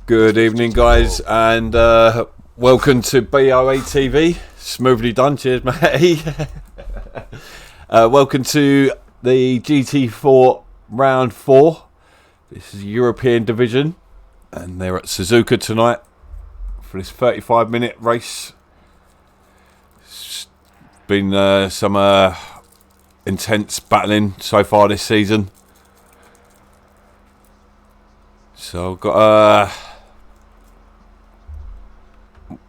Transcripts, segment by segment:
Good evening, guys, and welcome to BoATV. Smoothly done, cheers, Matty. Welcome to the GT4 round 4. This is the European division, and they're at Suzuka tonight for this 35-minute race. It's been some intense battling so far this season. So I've got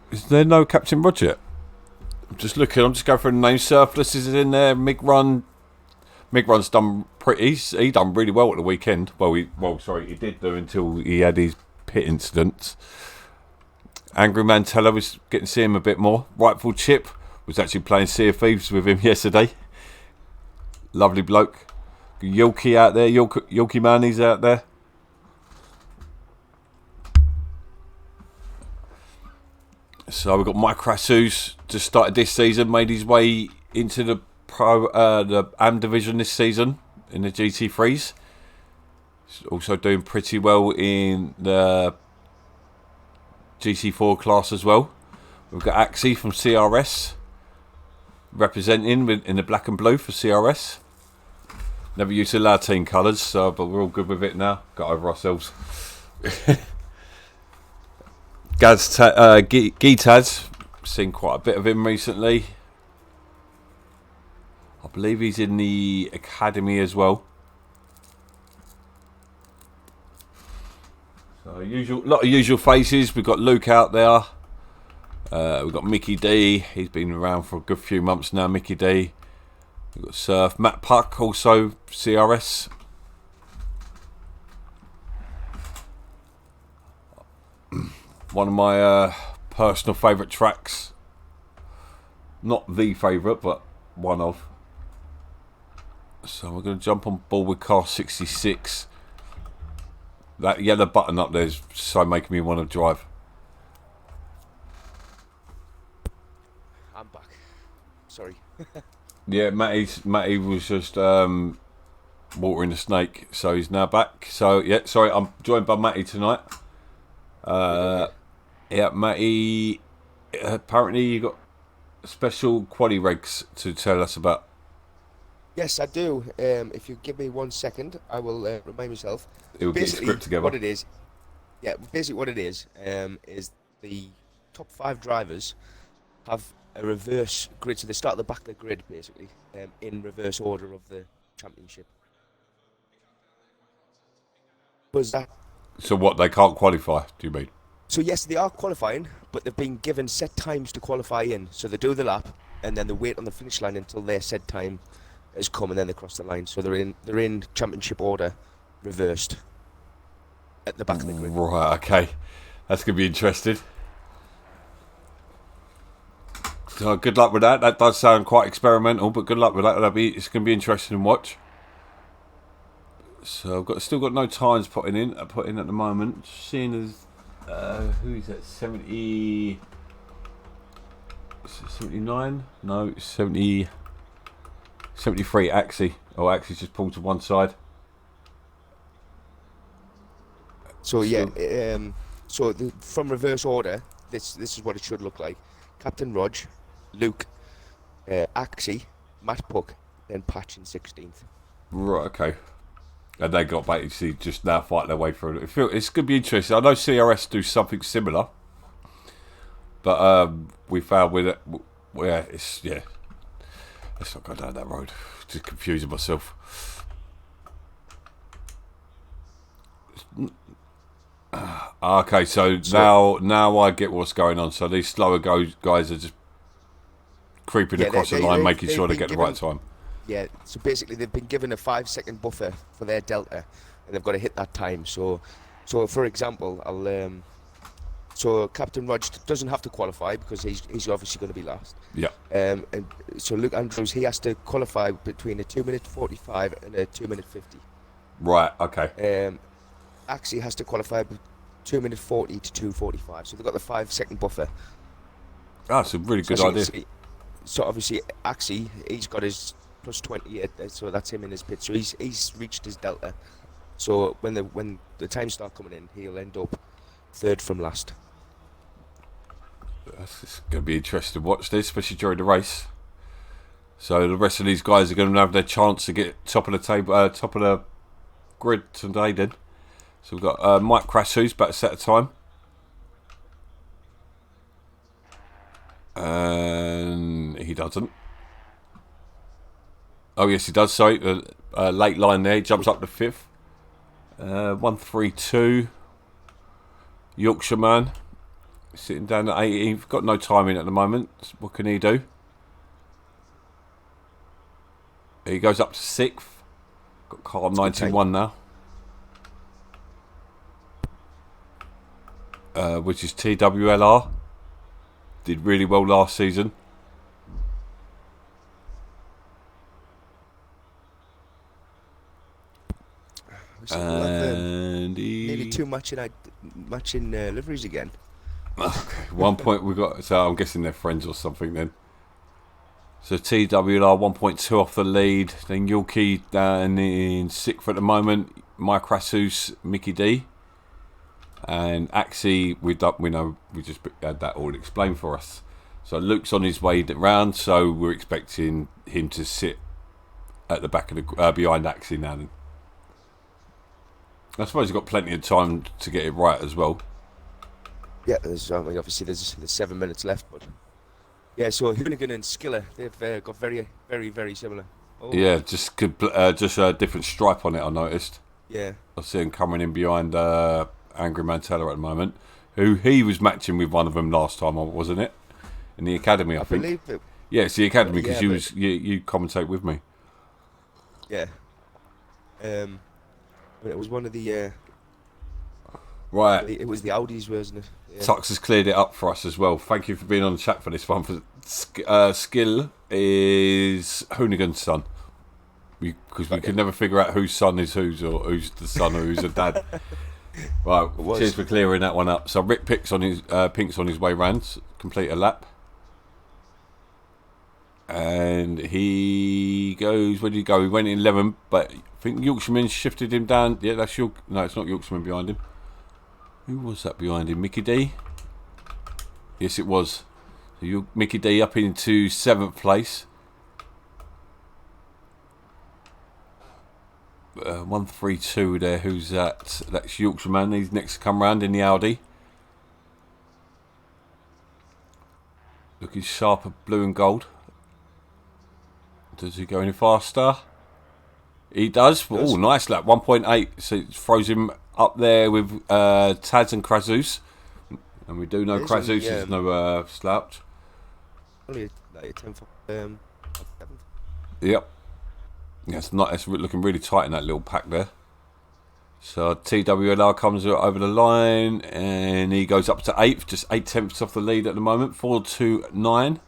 is there no Captain Roger? I'm just looking. I'm just going through the name. Surplus is in there. Mig Run's done pretty. He done really well at the weekend. He did do until he had his pit incident. Angry Mantella was getting to see him a bit more. Rightful Chip was actually playing Sea of Thieves with him yesterday. Lovely bloke. Yilky out there. Yilky man, he's out there. So we've got Mike Rassus just started this season, made his way into the the AM division this season in the GT3s. He's also doing pretty well in the GT4 class as well. We've got ACC from CRS representing in the black and blue for CRS. Never used to allow team colours, but we're all good with it now. Got over ourselves. Gitaz, seen quite a bit of him recently. I believe he's in the academy as well. So lot of usual faces. We've got Luke out there. We've got Mickey D. He's been around for a good few months now. Mickey D. We've got Surf. Matt Puck, also CRS. One of my personal favourite tracks. Not the favourite, but one of. So we're going to jump on board with car 66. That yellow button up there is so making me want to drive. I'm back. Sorry. Yeah, Matty was just watering the snake, so he's now back. So yeah, sorry, I'm joined by Matty tonight. Yeah, Matty, apparently you got special quali regs to tell us about. Yes, I do. If you give me 1 second, I will remind myself. It will get script together. What it is, basically what it is the top 5 drivers have a reverse grid, so they start at the back of the grid, basically, in reverse order of the championship. Was that? So what, they can't qualify, do you mean? So yes, they are qualifying, but they've been given set times to qualify in. So they do the lap, and then they wait on the finish line until their set time has come, and then they cross the line. So they're in championship order, reversed, at the back of the grid. Right, okay. That's going to be interesting. So good luck with that. That does sound quite experimental, but good luck with that. It's going to be interesting to watch. So I've still got no times put in at the moment. Seeing as who is that? 70. 79? No, it's 70. 73 Axie. Oh, Axie's just pulled to one side. So from reverse order, this is what it should look like: Captain Rog, Luke, Axie, Matt Puck, then Patch in 16th. Right, okay. And they got basically just now fighting their way through it. It's going to be interesting. I know CRS do something similar, but we found with it, let's not go down that road. Just confusing myself. Okay, so now I get what's going on. So these slower guys are just creeping across the line, making sure they get the right time. Yeah, so basically they've been given a 5-second buffer for their delta, and they've got to hit that time. So for example, so Captain Rog doesn't have to qualify because he's obviously going to be last. Yeah. And so Luke Andrews, he has to qualify between a 2-minute 45 and a 2-minute 50. Right. Okay. Axie has to qualify 2-minute 40 to 2:45. So they've got the 5-second buffer. That's a really good idea. So obviously Axie, he's got his plus 20, so that's him in his pit. So he's reached his delta. So when the times start coming in, he'll end up third from last. It's going to be interesting to watch this, especially during the race. So the rest of these guys are going to have their chance to get top of the table, top of the grid today. Then, so we've got Mike Krasu's about to set a time, and he doesn't. Oh yes, he does. Sorry, late line there. He jumps up to 5th. 132. Yorkshireman sitting down at 18th. Got no timing at the moment. What can he do? He goes up to 6th. Got car 91 now. Which is TWLR. Did really well last season. And nearly 2 matching liveries again. Okay, 1 point we got. So I'm guessing they're friends or something then. So TWR 1.2 off the lead. Then Yulki down in 6th at the moment. Mike Rasus, Mickey D, and Axie. We just had that all explained for us. So Luke's on his way round. So we're expecting him to sit at the back of the behind Axie now. Then. I suppose he's got plenty of time to get it right as well. Yeah, obviously there's 7 minutes left, but yeah. So Hoonigan and Skiller, they've got very, very, very similar. Oh. Yeah, just a different stripe on it. I noticed. Yeah. I see him coming in behind Angry Mantella at the moment, who he was matching with one of them last time, wasn't it? In the academy, I think. Believe it. Yeah, it's the academy because you commentate with me. Yeah. But it was one of the. Right. It was the Audis, wasn't it? Yeah. Tux has cleared it up for us as well. Thank you for being on the chat for this one. For Skill is Hoonigan's son. Because we could never figure out whose son is whose, or who's the son or who's the dad. Right, cheers for clearing that one up. So Rick Pink's on his way round, complete a lap. And he goes, where did he go? He went in 11, but I think Yorkshireman shifted him down. Yeah, that's no, it's not Yorkshireman behind him. Who was that behind him? Mickey D? Yes, it was. So Mickey D up into 7th place. 132 there. Who's that? That's Yorkshireman. He's next to come round in the Audi. Looking sharper, blue and gold. Does he go any faster? He does. Oh, nice lap. 1.8. So it throws him up there with Taz and Krasus. And we do know Krasus is no slouch. Only like 10th. 7th. Yep. Yeah, it's looking really tight in that little pack there. So TWLR comes over the line and he goes up to 8th, just 8/10 off the lead at the moment. 429.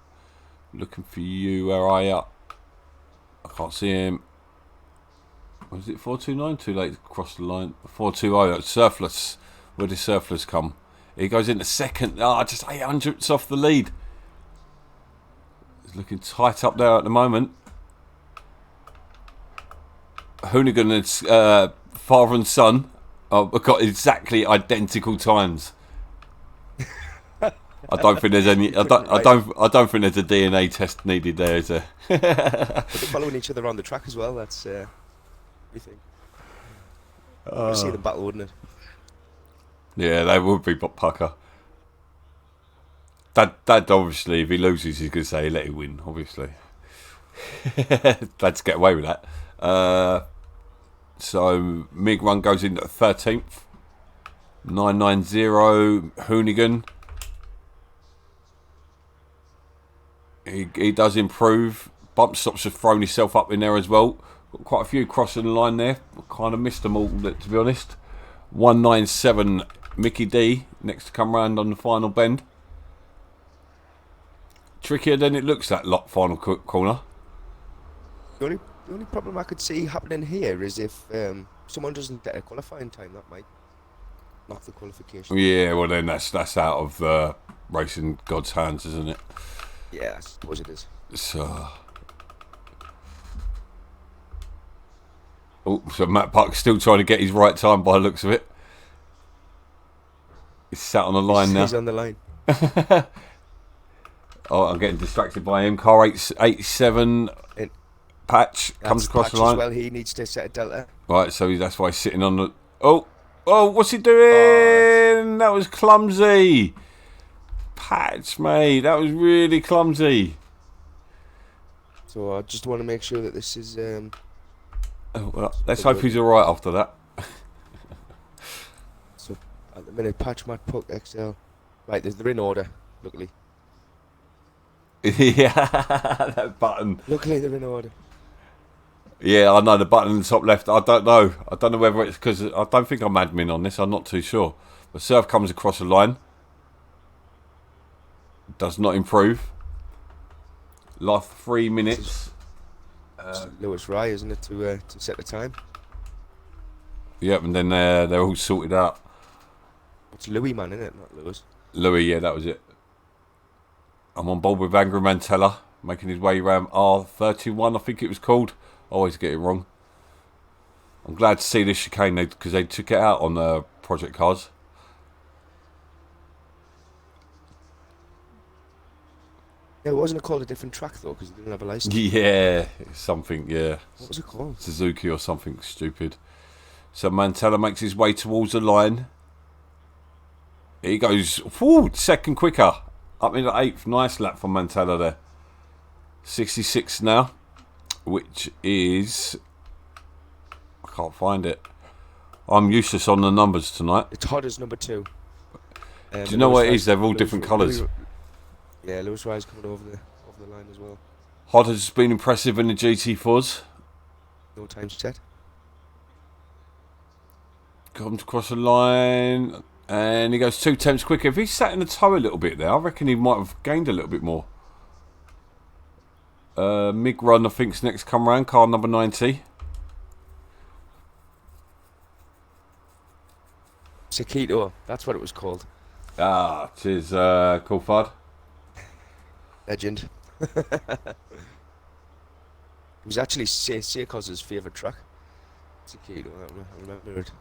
Looking for you, where are you? I can't see him. Was it 429? Too late to cross the line. 420. Surplus. Where did Surplus come? He goes into 2nd. Just 800ths off the lead. It's looking tight up there at the moment. Hoonigan and father and son have got exactly identical times. I don't think there's any. I don't think there's a DNA test needed there, is there? But they're following each other on the track as well. That's everything. You see them battle, wouldn't it? Yeah, they would be pucker. Dad obviously, if he loses, he's going to say let him win. Obviously, Dad's get away with that. So Mig Run goes in at 13th. 990 Hoonigan. He does improve. Bump stops have thrown himself up in there as well. Got quite a few crossing the line there. Kind of missed them all, to be honest. 197 Mickey D next to come round on the final bend. Trickier than it looks, that final corner. The only problem I could see happening here is if someone doesn't get a qualifying time, that might knock the qualification. Yeah, well then that's out of racing God's hands, isn't it? Yeah, I suppose it is. So Matt Puck's still trying to get his right time by the looks of it. He's sat on the line now. He's on the line. Oh, I'm getting distracted by him. Car 87 Patch comes across the line. Well, he needs to set a delta. Right, so that's why he's sitting on the. Oh, what's he doing? That was clumsy. Patch, mate, that was really clumsy. So I just want to make sure that this is. Well, let's hope he's all right after that. So at the minute, Patch, Matt Puck, XL. Right, they're in order. Luckily. Yeah, that button. Luckily, they're in order. Yeah, I know the button in the top left. I don't know whether it's because I don't think I'm admin on this. I'm not too sure. The serve comes across the line. Does not improve. Last 3 minutes. Lewis Rye, isn't it, to set the time? Yep, and then they're all sorted out. It's Louis, man, isn't it? Not Lewis. Louis, yeah, that was it. I'm on board with Angry Mantella, making his way around R31, I think it was called. I always get it wrong. I'm glad to see this chicane because they took it out on Project Cars. Yeah, wasn't it called a different track though? Because it didn't have a license. Yeah, something. Yeah. What was it called? Suzuki or something stupid. So Mantella makes his way towards the line. He goes forward, second quicker, up in the 8th. Nice lap from Mantella there. 66 now, which is I can't find it. I'm useless on the numbers tonight. It's Hodder's number 2. Do you know what it is? They're all different colours. Yeah, Lewis Rye's coming over the line as well. Hodder's been impressive in the GT4s. No time set. Comes across the line and he goes 2 tenths quicker. If he sat in the toe a little bit there, I reckon he might have gained a little bit more. Mig Run, I think, is next come round. Car number 90. Sakito, that's what it was called. Ah, cheers, cool fud. Legend. It was actually Seakoz's favourite track. Sakito, I remember it.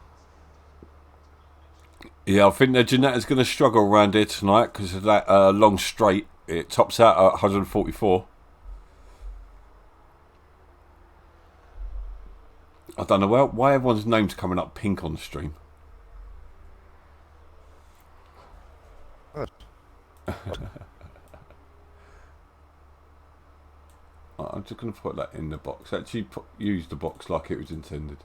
Yeah, I think the Janetta's going to struggle around here tonight because of that long straight. It tops out at 144. I don't know why everyone's name's coming up pink on the stream. I'm just going to put that in the box. Actually, use the box like it was intended.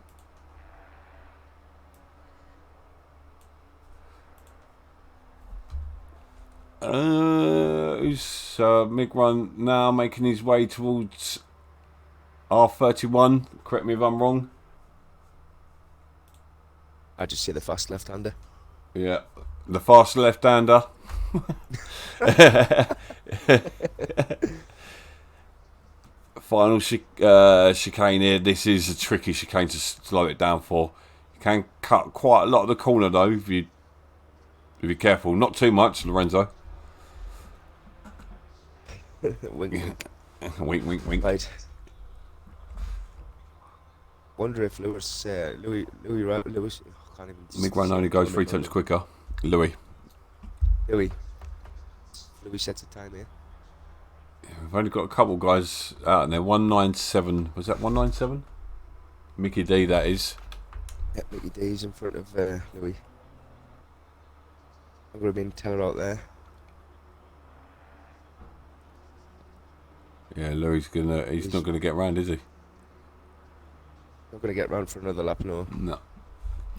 Mig Run now making his way towards R31. Correct me if I'm wrong. I just see the fast left-hander. Yeah, the fast left-hander. Final chicane here. This is a tricky chicane to slow it down for. You can cut quite a lot of the corner though if you're careful. Not too much, Lorenzo. Wink, wink. Wink, wink, wink. Right. Wonder if Lewis, Louis, I can't even. Mig Run only goes 3 tenths quicker. Louis sets a time here. We've only got a couple guys out, and they're 197. Was that 197? Mickey D, that is. Yep, Mickey D's in front of Louis. I'm going to be in teller out there. Yeah, Louis he's not gonna get round, is he? Not going to get round for another lap, no. No.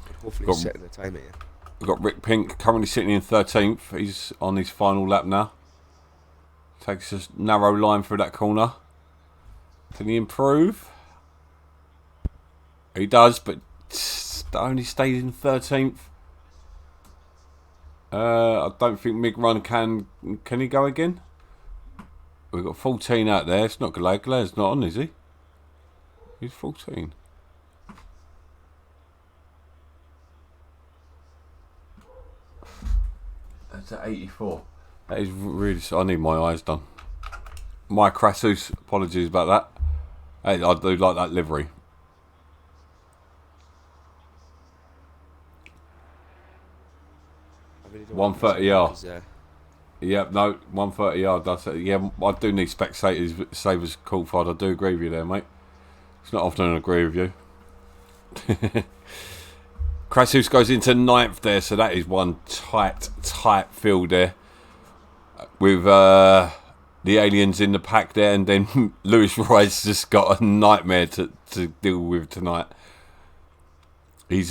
But hopefully he's setting the time here. We've got Rick Pink currently sitting in 13th. He's on his final lap now. Takes a narrow line through that corner. Can he improve? He does, but only stays in 13th. I don't think Mig Run can he go again? We've got 14 out there. It's not Galad. Galad's not on, is he? He's 14. That's at 84. That is really... I need my eyes done. My Crassus, apologies about that. Hey, I do like that livery. Really 130R. Yep, no, 130 yard. That's it. Yeah, I do need spectators, savers, cool fight. I do agree with you there, mate. It's not often I agree with you. Crassus goes into 9th there, so that is one tight field there. With the aliens in the pack there, and then Lewis Rice just got a nightmare to deal with tonight. He's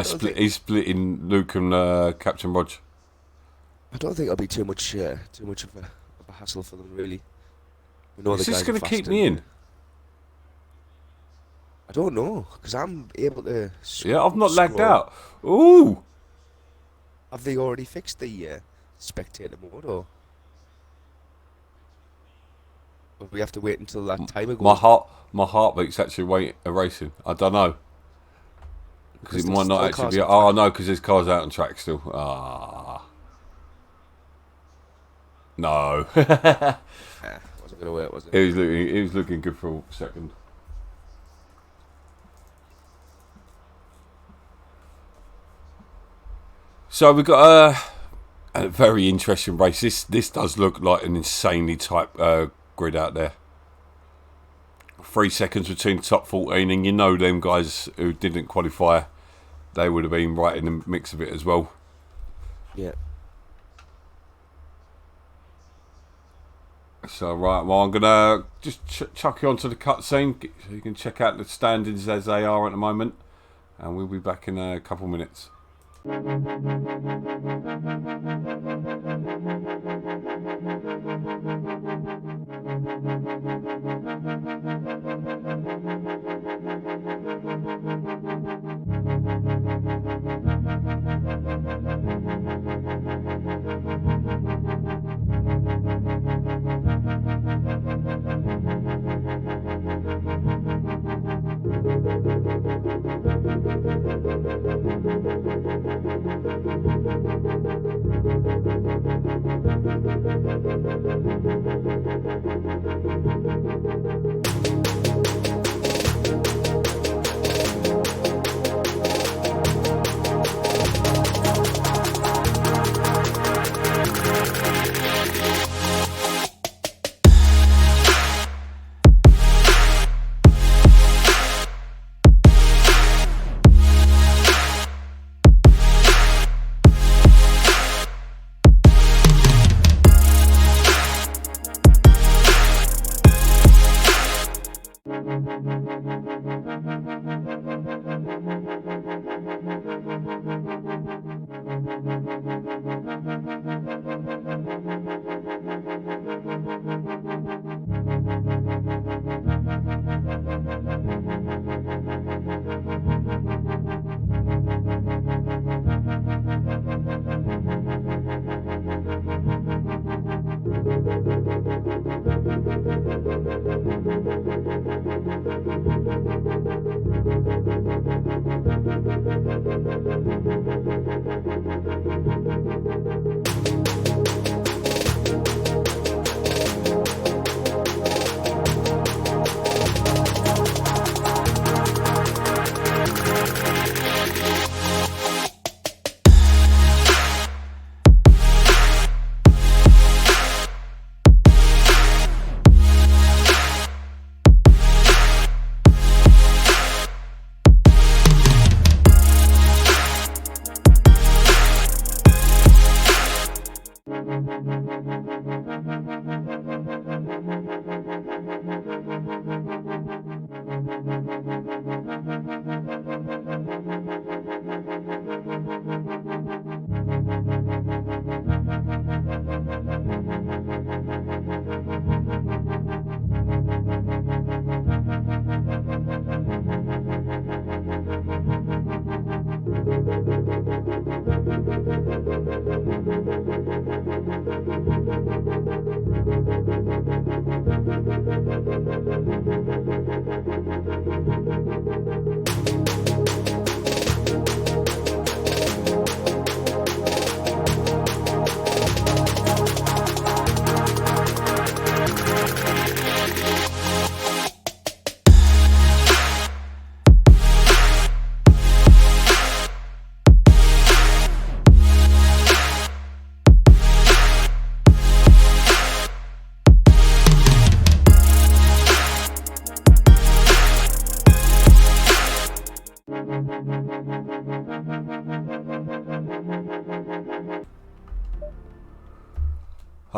splitting Luke and Captain Rog. I don't think it'll be too much of a hassle for them, really. We know Is the this guys going are to fast keep me in? I don't know, because I'm able to. Yeah, I've not lagged out. Ooh! Have they already fixed the spectator mode, or we have to wait until that time ago? My heartbeat's actually racing. I don't know. Because it might not actually be. Oh no, because there's cars out on track still. Ah. No. Wasn't gonna work, was it? It was looking good for a second. So we've got a very interesting race. This does look like an insanely tight grid out there. 3 seconds between the top 14, and you know them guys who didn't qualify, they would have been right in the mix of it as well. Yeah. So right, well I'm gonna just chuck you onto the cutscene so you can check out the standings as they are at the moment, and we'll be back in a couple minutes.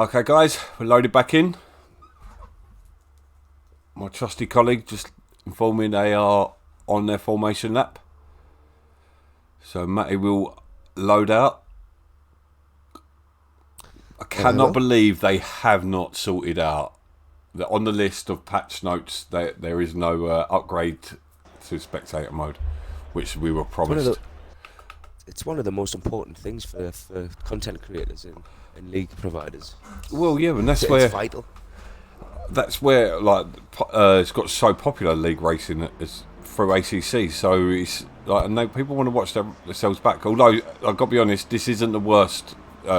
Okay, guys, we're loaded back in. My trusty colleague just informed me they are on their formation lap. So Matty will load out. I cannot believe they have not sorted out that on the list of patch notes there is no upgrade to spectator mode, which we were promised. It's one of the most important things for content creators and league providers. Well, yeah, and that's It's vital. That's where like it's got so popular league racing is through ACC. So it's like, and people want to watch themselves back. Although I've got to be honest, this isn't the worst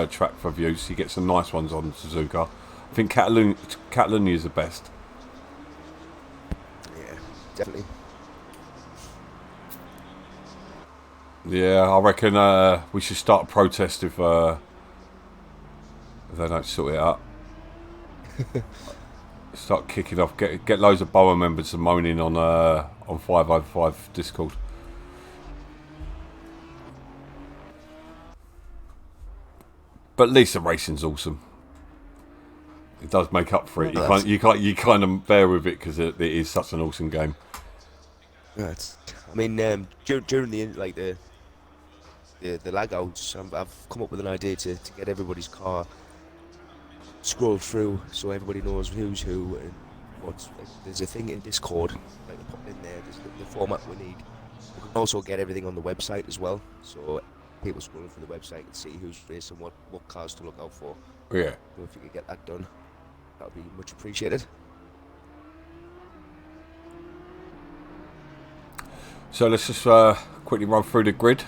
track for views. You get some nice ones on Suzuka. I think Catalonia is the best. Yeah, definitely. Yeah, I reckon we should start a protest if they don't sort it out. Start kicking off. Get loads of BoA members and moaning on 505 Discord. But at least the racing's awesome. It does make up for it. You kind of bear with it because it is such an awesome game. Yeah, I mean, during the lag outs, I've come up with an idea to get everybody's car scrolled through so everybody knows who's who and what's. There's a thing in Discord, like they put in there. There's the format we need. We can also get everything on the website as well, so people scrolling through the website can see who's racing, what cars to look out for. Yeah. So if you could get that done, that would be much appreciated. So let's just quickly run through the grid.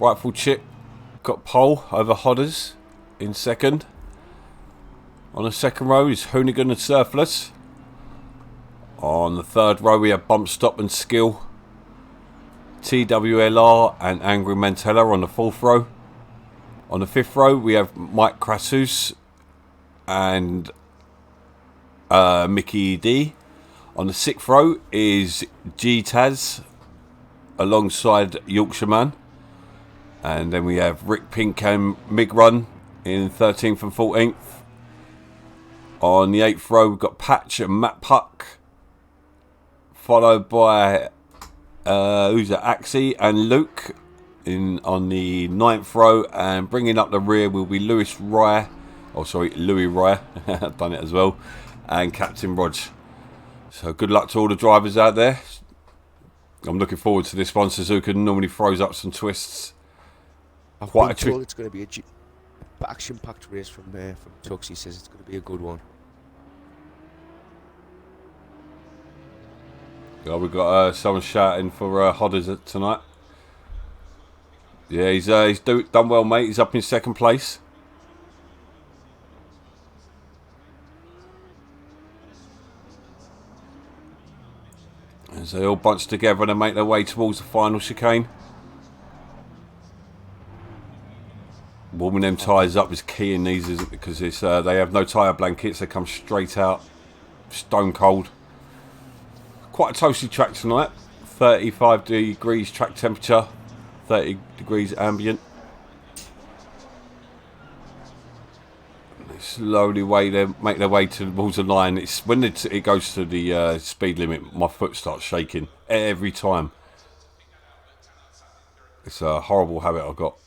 Rightful Chip got pole over Hodders in second. On the second row is Hoonigan and Surplus. On the third row we have Bump Stop and Skill, TWLR and Angry Mantella on the fourth row. On the fifth row we have Mike Crassus and Mickey D. On the sixth row is G-Taz alongside Yorkshireman. And then we have Rick Pink and Mig Run in 13th and 14th. On the 8th row, we've got Patch and Matt Puck. Followed by Axie and Luke on the 9th row. And bringing up the rear will be Louis Rye. I've done it as well. And Captain Rog. So good luck to all the drivers out there. I'm looking forward to this one. Suzuka normally throws up some twists. I've been told it's going to be a action-packed race from Tux. He says it's going to be a good one. Yeah, we've got someone shouting for Hodders tonight. Yeah, he's done well, mate. He's up in second place. As they all bunch together and make their way towards the final chicane. Warming them tyres up is key in these, isn't it? Because they have no tyre blankets. They come straight out, stone cold. Quite a toasty track tonight. 35 degrees track temperature, 30 degrees ambient. They slowly make their way towards the line. It's when it goes to the speed limit, my foot starts shaking every time. It's a horrible habit I've got.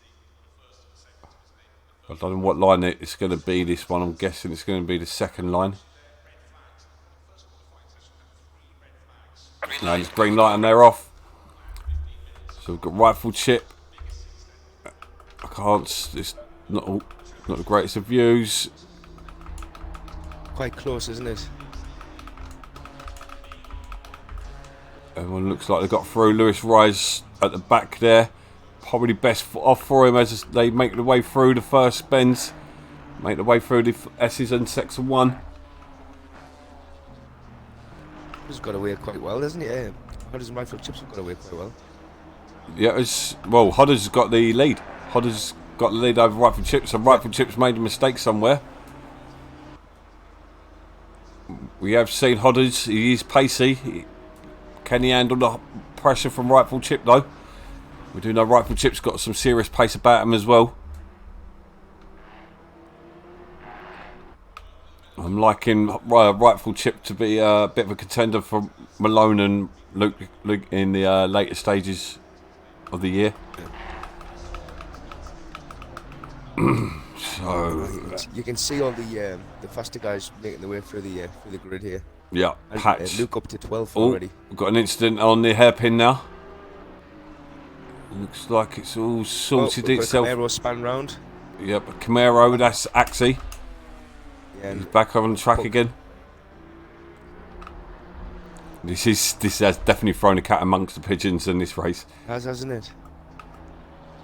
I don't know what line it's going to be, this one. I'm guessing it's going to be the second line. No, it's green light and they're off. So we've got Rifle Chip. It's not the greatest of views. Quite close, isn't it? Everyone looks like they got through. Lewis Rise at the back there. Probably best off for him as they make their way through the first bends. Make their way through the S's and Section 1. He's got away quite well, hasn't he? Yeah. Hodders and Rifle Chips have got away quite well. Yeah, Hodders got the lead. Hodders got the lead over Rifle Chips, and Rifle Chips made a mistake somewhere. We have seen Hodders. He is pacey. Can he handle the pressure from Rifle Chip though? We do know Rifle Chip's got some serious pace about him as well. I'm liking Rightful Chip to be a bit of a contender for Malone and Luke in the later stages of the year. So you can see all the faster guys making their way through the grid here. yeah, And Luke up to 12th already. We've got an incident on the hairpin now. Looks like it's all sorted itself. Camaro span round. Yep, Camaro, that's ACC. Yeah, He's back on the track again. This has definitely thrown a cat amongst the pigeons in this race. Hasn't it?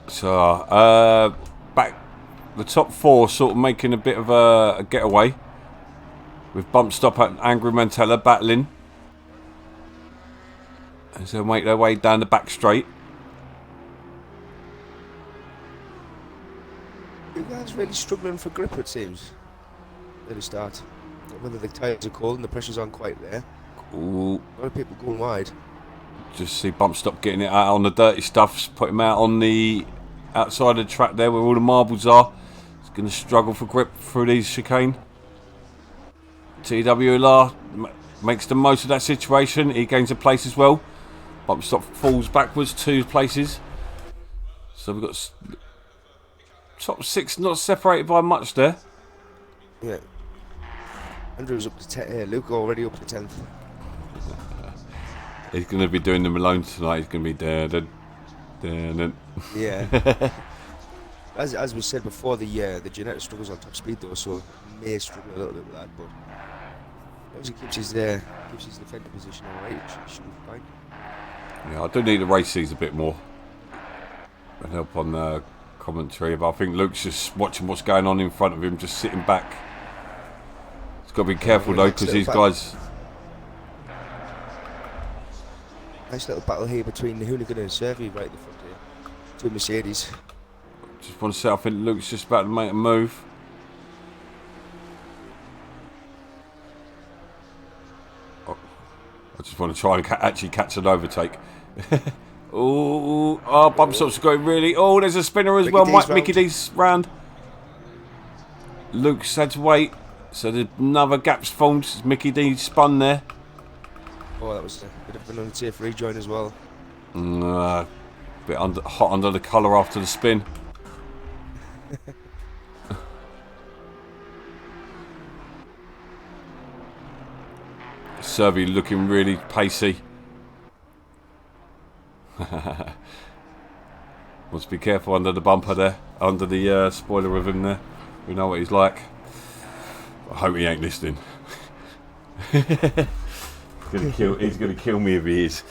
So, back the top four sort of making a bit of a getaway. With bump stop at Angry Mantella battling. As they make their way down the back straight. You guys really struggling for grip, it seems. Early start. Whether the tyres are cold and the pressure's on quite there. Ooh. A lot of people going wide. Just see bump stop getting it out on the dirty stuffs. Put him out on the outside of the track there where all the marbles are. He's going to struggle for grip through these chicane. TWLR makes the most of that situation. He gains a place as well. Bump stop falls backwards 2 places. So we've got top 6 not separated by much there. Yeah. Andrew's up to Luke already up to 10th. He's going to be doing the Malone tonight. He's going to be down. Yeah. As we said before, the genetic struggles on top speed though, so may struggle a little bit with that, but as he keeps his defender position alright, it should be fine. Yeah, I do need to race these a bit more and help on the commentary, but I think Luke's just watching what's going on in front of him, just sitting back. He's got to be careful though, because these guys. Nice little battle here between the Hoonigan and Servi right at the front here. 2 Mercedes. Just want to say, I think Luke's just about to make a move. Oh, I just want to try and actually catch an overtake. Oh, bump stops going really. Oh, there's a spinner as well. Mickey D's round. Luke's had to wait. So there's another gap's formed. Mickey D spun there. Oh, that was a bit of an unsafe rejoin as well. Bit hot under the collar after the spin. Servi looking really pacey. Must be careful under the bumper there, under the spoiler of him there. We know what he's like. I hope he ain't listening. He's gonna kill me if he is.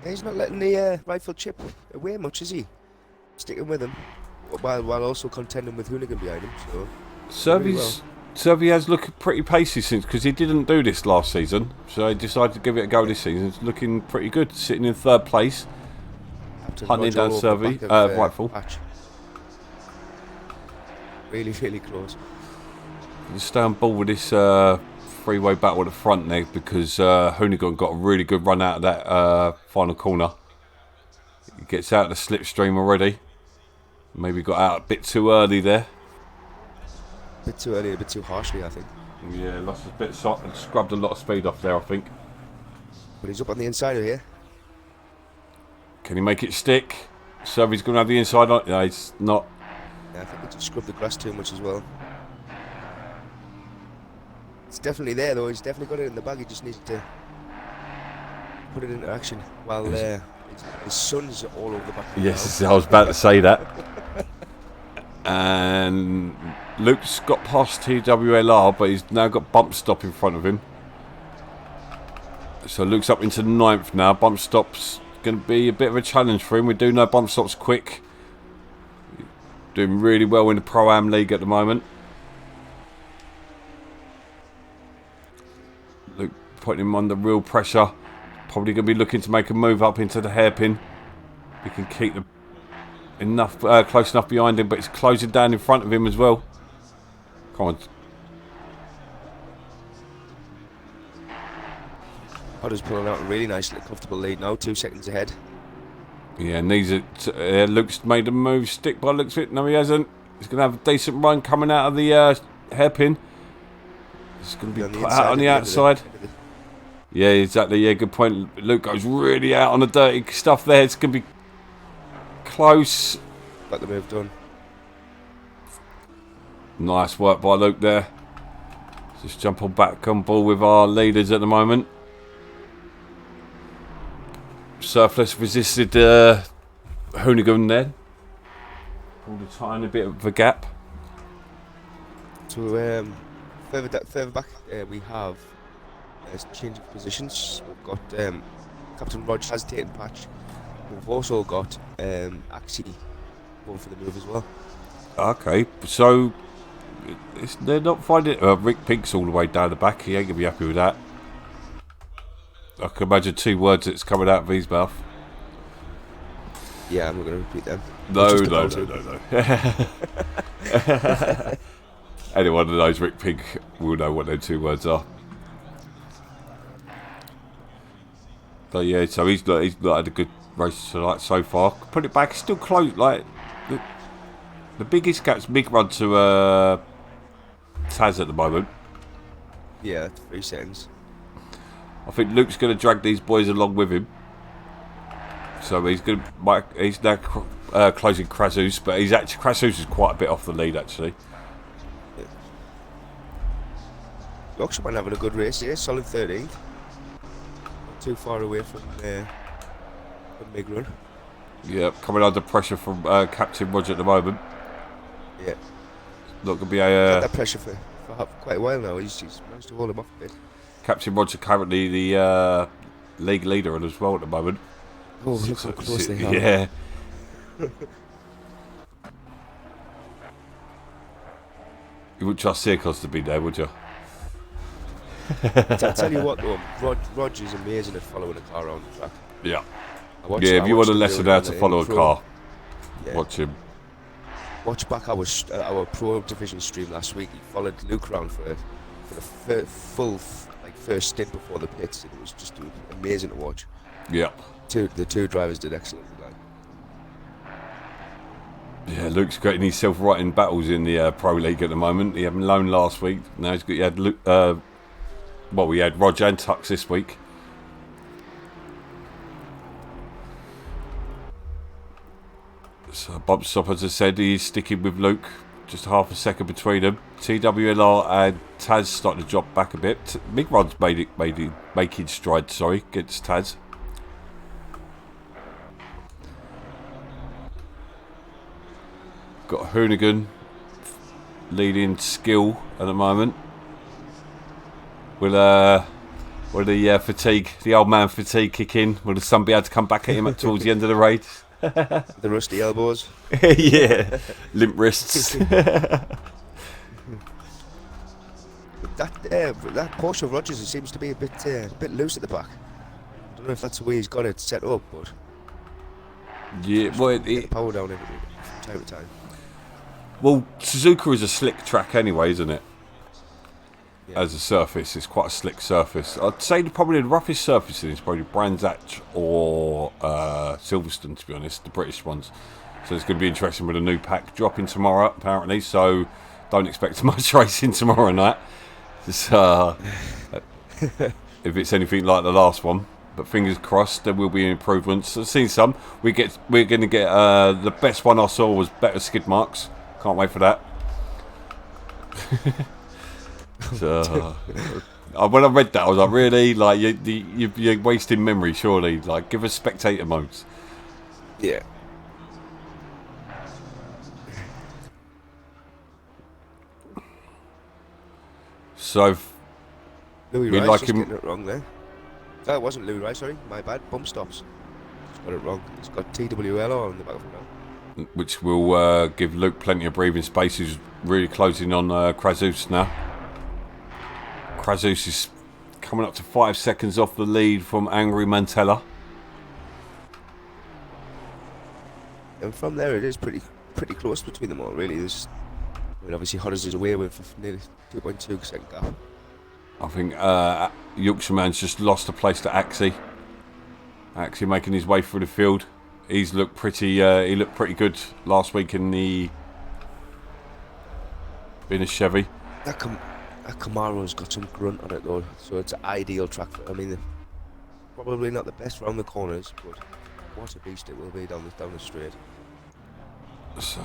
Yeah, he's not letting the rifle chip away much, is he? Sticking with him, while also contending with Hoonigan behind him. So Servi has looked pretty pacey since, because he didn't do this last season, so he decided to give it a go this season. It's looking pretty good, sitting in 3rd place, hunting down Servi, Rightful. Really, really close. You stay on ball with this freeway battle at the front there, because Hoonigan got a really good run out of that final corner. He gets out of the slipstream already. Maybe got out a bit too early there. A bit too early, a bit too harshly, I think. Yeah, lost a bit and scrubbed a lot of speed off there, I think. But he's up on the inside here. Can he make it stick? Servi's going to have the inside on. No, he's not. Yeah, I think he just scrubbed the grass too much as well. It's definitely there though. He's definitely got it in the bag. He just needs to put it into action. While his son's all over the back. Yes, I was about to say that. And Luke's got past TWLR, but he's now got bump stop in front of him. So Luke's up into 9th now. Bump stop's going to be a bit of a challenge for him. We do know bump stop's quick. Doing really well in the Pro-Am League at the moment. Luke putting him under real pressure. Probably going to be looking to make a move up into the hairpin. He can keep the close enough behind him, but it's closing down in front of him as well. Come on. Potter's pulling out a really nice, comfortable lead now. 2 seconds ahead. Yeah, needs it. Luke's made a move. Stick by looks of it. No, he hasn't. He's going to have a decent run coming out of the hairpin. It's going to be put out on the outside. Yeah, exactly. Yeah, good point. Luke goes really out on the dirty stuff there. It's going to be close. Got the move done. Nice work by Luke there. Just jump on back on ball with our leaders at the moment. Surplus resisted Hoonigan then. Pulled a tiny bit of a gap. So further back we have change of positions. We've got Captain Rog has taken patch. We've also got ACC going for the move as well. Okay, so they're not finding Rick Pink's all the way down the back. He ain't gonna be happy with that. I can imagine 2 words that's coming out of his mouth. Yeah, I'm not going to repeat them. No. Anyone that knows Rick Pink will know what those 2 words are. So yeah, so he's not had a good race tonight so far. Put it back, still close. Like the biggest gap's big run to Taz at the moment. Yeah, 3 seconds. I think Luke's going to drag these boys along with him. So he's now closing Krasus, but Krasus is quite a bit off the lead actually. Yeah. Yorkshireman having a good race here, solid 13th. Not too far away from Big Run. Yeah, coming under pressure from Captain Roger at the moment. Yeah. Not going to be had that pressure for quite a while now. He's managed to hold him off a bit. Captain Roger currently the league leader as well at the moment. Oh, look how close they are. Yeah. You wouldn't trust Circos to be there, would you? I tell you what though, Roger's amazing at following a car around the track. Yeah. If you want a lesson how to follow a car, watch him. Watch back our Pro Division stream last week. He followed Luke around for the full first stint before the pits. It was just amazing to watch. Yeah. The 2 drivers did excellent. Yeah, Luke's getting himself right in battles in the Pro League at the moment. He had Malone last week. Now he had Luke. We had Roger and Tux this week. So Bob Stop, as I said, he's sticking with Luke. Just half a second between them. TWLR and Taz starting to drop back a bit. Big Rod's making strides. Sorry, against Taz. Got Hoonigan leading skill at the moment. Will the fatigue, the old man fatigue kick in? Will the sun be able to come back at him towards the end of the race? The rusty elbows. Yeah, limp wrists. That Porsche of Rogers seems to be a bit loose at the back. I don't know if that's the way he's got it set up, but yeah, well, power down from time to time. Well, Suzuka is a slick track anyway, isn't it? Yeah. As a surface, it's quite a slick surface. I'd say probably the roughest surface is probably Brands Hatch or Silverstone, to be honest, the British ones. So it's going to be interesting with a new pack dropping tomorrow, apparently. So don't expect much racing tomorrow night. It's, if it's anything like the last one. But fingers crossed, there will be improvements. I've seen some. We're going to get the best one I saw was better skid marks. Can't wait for that. So, when I read that, I was like, really? Like, you're wasting memory, surely. Like, give us spectator modes. Yeah. So, Louis we Rice like just him. getting it wrong there. No, it wasn't Louis Rice, sorry. My bad. Bump stops. Just got it wrong. It's got TWLR on the back of it now. Which will give Luke plenty of breathing space. He's really closing on Krasus now. Krasus is coming up to 5 seconds off the lead from Angry Mantella. And from there, it is pretty close between them all, really. Obviously, Hodders is away with nearly 2.2 second gap. I think Yorkshireman's just lost a place to Axie. Axie making his way through the field. He looked pretty good last week in the being a Chevy. That Camaro's got some grunt on it though, so it's an ideal track for. I mean, probably not the best round the corners, but what a beast it will be down the straight. So,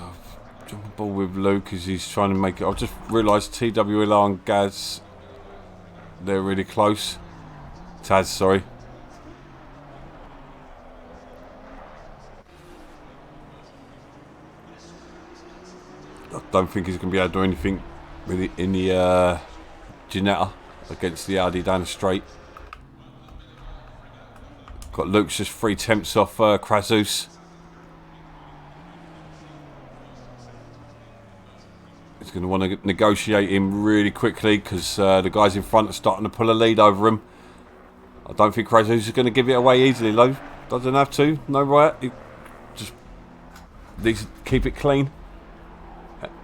jump a ball with Luke as he's trying to make it. I've just realised TWLR and Gaz, they're really close. Taz, sorry. I don't think he's going to be able to do anything really in the Ginetta against the Audi down the straight. Got Luke's just 3 temps off Krasus. He's going to want to negotiate him really quickly because the guys in front are starting to pull a lead over him. I don't think Krasus is going to give it away easily, though. Doesn't have to. No right. He just needs to keep it clean.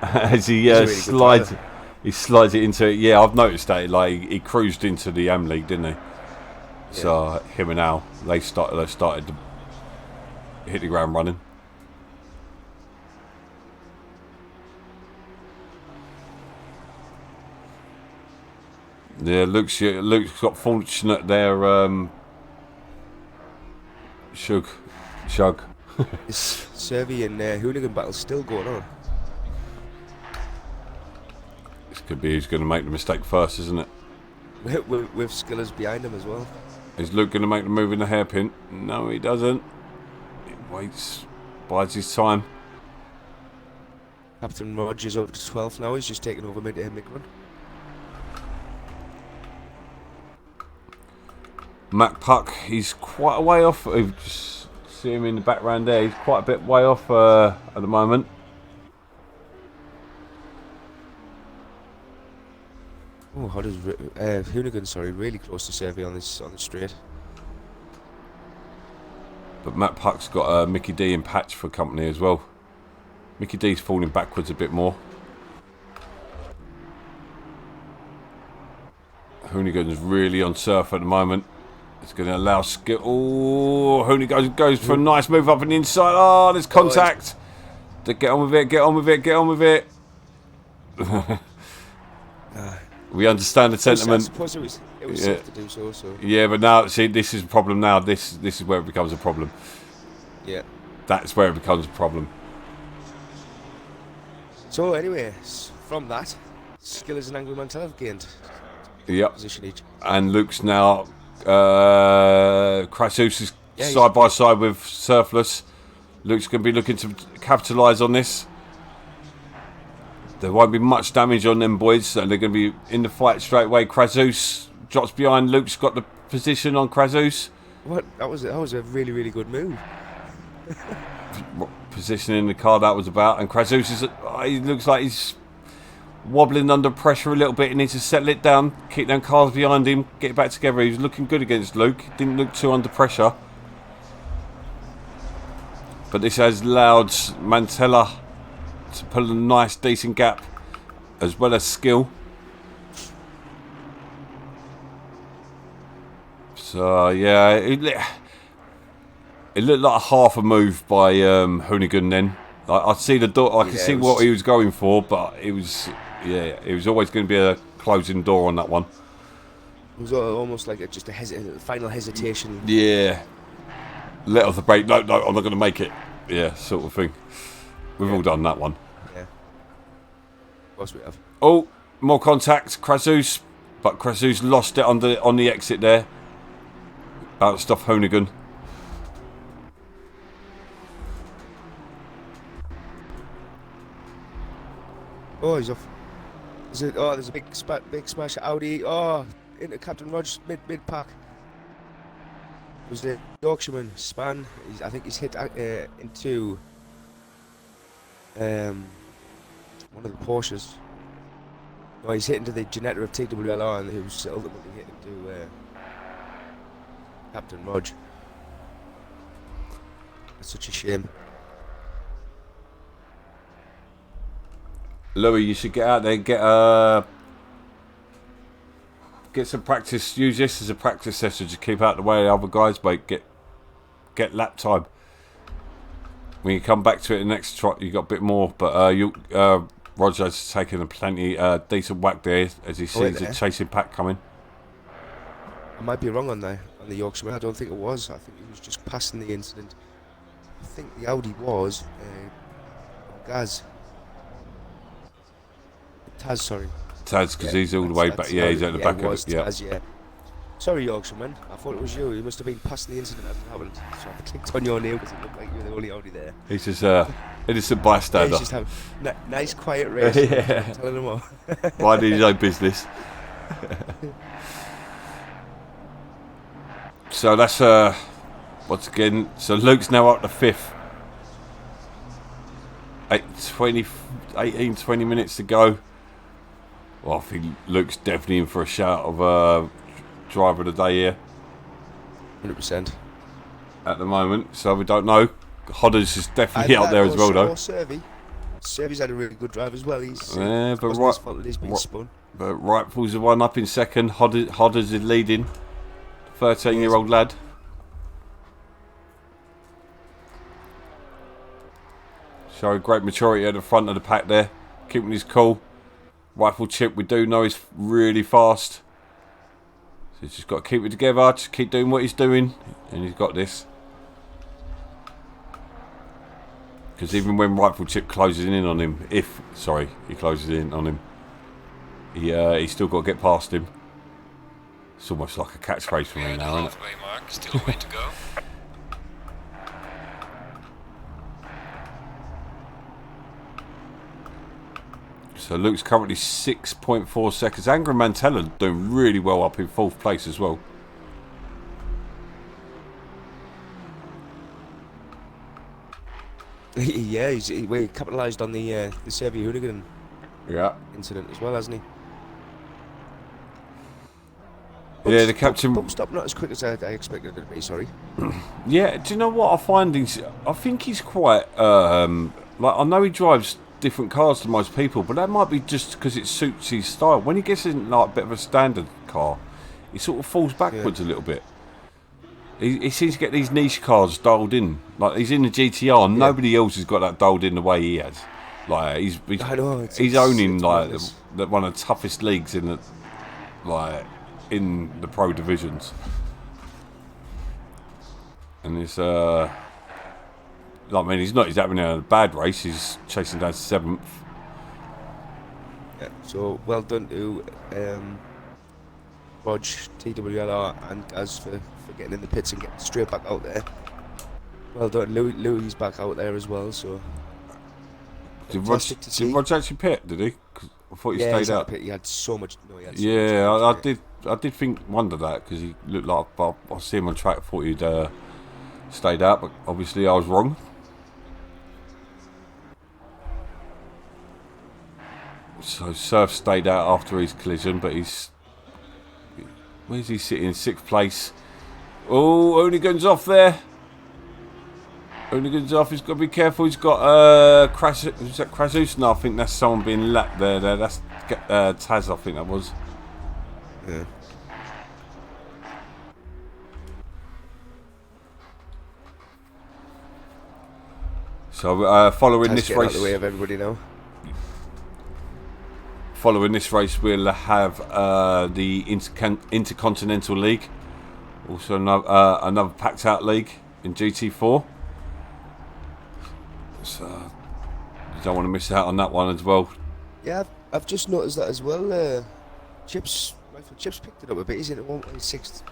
As he slides it into it. Yeah, I've noticed that. Like he cruised into the M League, didn't he? Yeah. So him and Al, they started to hit the ground running. Yeah, Luke's got fortunate there. Shug. This Servi and hooligan battle's still going on. This could be who's going to make the mistake first, isn't it? With Skillers behind him as well. Is Luke going to make the move in the hairpin? No, he doesn't. He waits, bides his time. Captain Rogers up to 12th now. He's just taking over mid-run. Mac Puck, he's quite a way off. You just see him in the background there. He's quite a bit way off at the moment. Oh, how does Hoonigan? Sorry, really close to Servi on the straight. But Matt Puck's got Mickey D in patch for company as well. Mickey D's falling backwards a bit more. Hoonigan's really on surf at the moment. It's going to allow skill. Oh, Hoonigan goes for a nice move up on the inside. Oh, there's contact. Get on with it. We understand the sentiment. I suppose it was safe to do so. Yeah, but now, see, this is a problem now. This is where it becomes a problem. Yeah. That's where it becomes a problem. So, anyway, from that, Skillers and Angry Mantel have gained position each. And Luke's now... Krasus is side by side with Surfless. Luke's going to be looking to capitalise on this. There won't be much damage on them boys, so they're going to be in the fight straight away. Krasus drops behind. Luke's got the position on Krasus. What? That was a really, really good move. What positioning the car that was about. And Krasus is... he looks like he's wobbling under pressure a little bit. He needs to settle it down, keep them cars behind him, get it back together. He was looking good against Luke. Didn't look too under pressure. But this has allowed Mantella to pull a nice, decent gap, as well as skill. So yeah, it looked like half a move by Hoonigan then. I see the door. I can see what he was going for, but it was always going to be a closing door on that one. It was almost like just a final hesitation. Yeah, let off the brake. No, I'm not going to make it. Yeah, sort of thing. We've all done that one. Yeah, of course we have. Oh, more contact, Krasus, but Krasus lost it on the exit there. Out stuff Hoonigan. Oh, he's off. There's a big smash at Audi. Oh, into Captain Rogers mid pack. It was the Yorkshireman Span. I think he's hit into one of the Porsches. No, he's hit into the Ginetta of TWLR, and he was ultimately hit into Captain Rog. That's such a shame. Louis, you should get out there and get some practice. Use this as a practice session. Just keep out the way of the other guys, mate. Get lap time. When you come back to it the next trot, you got a bit more. But Roger's taking a plenty decent whack there as he sees a chasing pack coming. I might be wrong on the Yorkshireman. I don't think it was. I think he was just passing the incident. I think the Audi was Gaz. Taz, sorry. Taz, because he's all the way back. Yeah, he's at the back of it. Yeah. Taz, yeah. Sorry, Yorkshireman. I thought it was you. You must have been passing the incident as it happened. So I clicked on your name because it looked like you were the only Audi there. He's just innocent bystander. Yeah, he's just having nice, quiet race. Yeah. Telling him all. Minding his own business. So that's once again. So Luke's now up to 5th. 18, 20 minutes to go. Well, I think Luke's definitely in for a shout of driver of the day here. 100%. At the moment, so we don't know. Hodder's is definitely out there as well, though. Servy's had a really good drive as well. He's but his fault that he's been spun. But Rightful's the one up in second. Hodder's is leading. 13-year-old lad. Showing great maturity at the front of the pack there. Keeping his cool. Rifle Chip, we do know he's really fast. So he's just got to keep it together. Just keep doing what he's doing. And he's got this. Because even when Rifle Chip closes in on him, he closes in on him, he's still got to get past him. It's almost like a catchphrase for me now, isn't it? Mark. Still a way to go. So Luke's currently 6.4 seconds. Angra Mantella doing really well up in 4th place as well. Yeah, he capitalised on the Serby hooligan incident as well, hasn't he? Yeah, the captain. Bump stop not as quick as I expected it to be. Sorry. Yeah, do you know what I find? I think he's quite like, I know he drives different cars to most people, but that might be just because it suits his style. When he gets in like a bit of a standard car, he sort of falls backwards a little bit. He seems to get these niche cars dialed in. Like he's in the GTR, and nobody else has got that dialed in the way he has. Like he's owning like one of the toughest leagues in the pro divisions. And it's I mean, he's having a bad race. He's chasing down 7th. Yeah, so well done to Rog, TWLR and Gaz for getting in the pits and getting straight back out there. Well done, Louis back out there as well. So did Rog actually pit? Did he? 'Cause I thought he stayed out. He had so much. No, I did wonder that because he looked like I see him on track. I thought he'd stayed out, but obviously I was wrong. So Surf stayed out after his collision, but where's he sitting? 6th place. Oh, Hoonigan's off there. Hoonigan's off. He's got to be careful. He's got Krasus? No, I think that's someone being lapped there. That's Taz, I think that was. Yeah. So following this race, out the way of everybody now. Following this race, we'll have the Intercontinental League, also another packed out league in GT4. So you don't want to miss out on that one as well. Yeah, I've just noticed that as well. Chips picked it up a bit. He's in at 1.6.